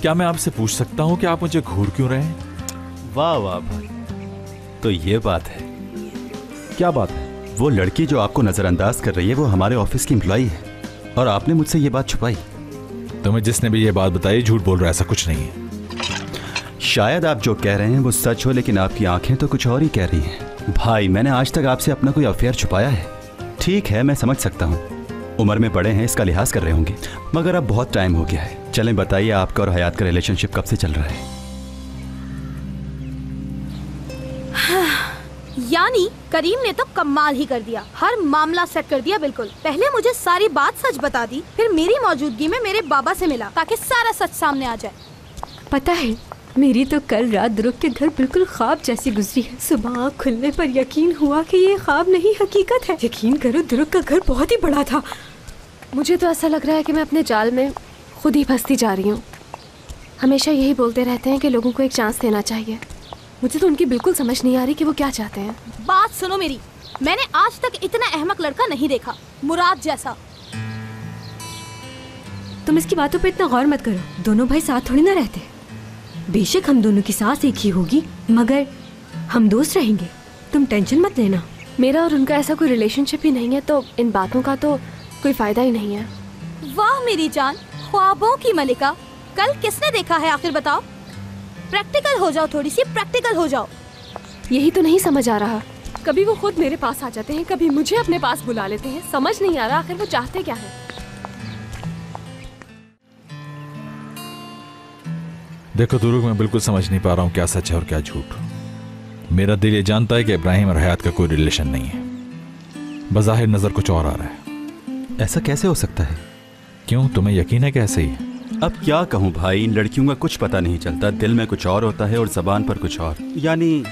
क्या मैं आपसे पूछ सकता हूँ कि आप मुझे घूर क्यों रहे हैं? वाह वाह भाई, तो ये बात है। क्या बात है? वो लड़की जो आपको नजरअंदाज कर रही है वो हमारे ऑफिस की एम्प्लॉई है और आपने मुझसे ये बात छुपाई। तुम्हें जिसने भी ये बात बताई झूठ बोल रहा है, ऐसा कुछ नहीं है। शायद आप जो कह रहे हैं वो सच हो, लेकिन आपकी आंखें तो कुछ और ही कह रही हैं। भाई, मैंने आज तक आपसे अपना कोई अफेयर छुपाया है? ठीक है, मैं समझ सकता हूँ, उम्र में बड़े हैं, इसका लिहाज कर रहे होंगे, मगर अब बहुत टाइम हो गया है। चलें बताइए, आपका और हयात का रिलेशनशिप कब से चल रहा है? यानी करीम ने तो कमाल ही कर दिया, हर मामला सेट कर दिया बिल्कुल। पहले मुझे सारी बात सच बता दी, फिर मेरी मौजूदगी में मेरे बाबा से मिला ताकि सारा सच सामने आ जाए। पता है, मेरी तो कल रात दुरुक के घर बिल्कुल ख्वाब जैसी गुजरी है। सुबह आँख खुलने पर यकीन हुआ कि ये ख्वाब नहीं हकीकत है। यकीन करो, दुरुक का घर बहुत ही बड़ा था। मुझे तो ऐसा लग रहा है कि मैं अपने जाल में खुद ही फंसती जा रही हूँ। हमेशा यही बोलते रहते हैं कि लोगों को एक चांस देना चाहिए। मुझे तो उनकी बिल्कुल समझ नहीं आ रही कि वो क्या चाहते हैं। बात सुनो मेरी, मैंने आज तक इतना अहमक लड़का नहीं देखा, मुराद जैसा। तुम इसकी बातों पे इतना गौर मत करो, दोनों भाई साथ थोड़ी ना रहते। बेशक हम दोनों की सांस एक ही होगी, मगर हम दोस्त रहेंगे, तुम टेंशन मत लेना। मेरा और उनका ऐसा कोई रिलेशनशिप ही नहीं है, तो इन बातों का तो कोई फायदा ही नहीं है। वाह मेरी जान, ख्वाबों की मलिका, कल किसने देखा है आखिर बताओ? प्रैक्टिकल हो जाओ, थोड़ी सी प्रैक्टिकल हो जाओ। यही तो नहीं समझ आ रहा, कभी वो खुद मेरे पास आ जाते हैं, कभी मुझे अपने पास बुला लेते हैं। समझ नहीं आ रहा आखिर वो चाहते क्या है। देखो दुरुक, मैं बिल्कुल समझ नहीं पा रहा हूँ क्या सच है और क्या झूठ। मेरा दिल ये जानता है कि इब्राहिम और हयात का कोई रिलेशन नहीं है, बज़ाहिर नजर कुछ और आ रहा है। ऐसा कैसे हो सकता है? क्यों, तुम्हें यकीन है कि ऐसे ही है? अब क्या कहूँ भाई, इन लड़कियों का कुछ पता नहीं चलता, दिल में कुछ और होता है और जबान पर कुछ और। यानी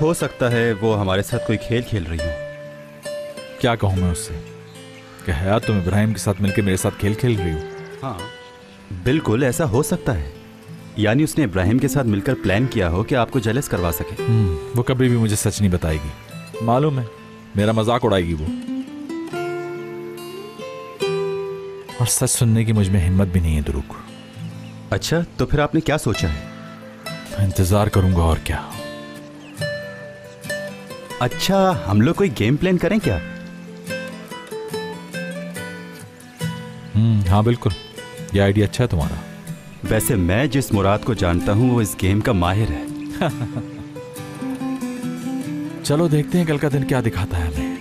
हो सकता है वो हमारे साथ कोई खेल खेल रही हो। क्या कहूँ मैं उससे कि हयात तुम इब्राहिम के साथ मिलकर मेरे साथ खेल खेल रही हो? हाँ बिल्कुल, ऐसा हो सकता है। यानी उसने इब्राहिम के साथ मिलकर प्लान किया हो कि आपको जेलस करवा सके। वो कभी भी मुझे सच नहीं बताएगी, मालूम है, मेरा मजाक उड़ाएगी वो। और सच सुनने की मुझ में हिम्मत भी नहीं है दुरुक। अच्छा, तो फिर आपने क्या सोचा है? इंतजार करूंगा और क्या। अच्छा, हम लोग कोई गेम प्लान करें क्या? हाँ बिल्कुल, ये आइडिया अच्छा है तुम्हारा। वैसे मैं जिस मुराद को जानता हूँ वो इस गेम का माहिर है। चलो देखते हैं कल का दिन क्या दिखाता है हमें।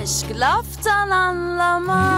Aşk laftan anlamaz.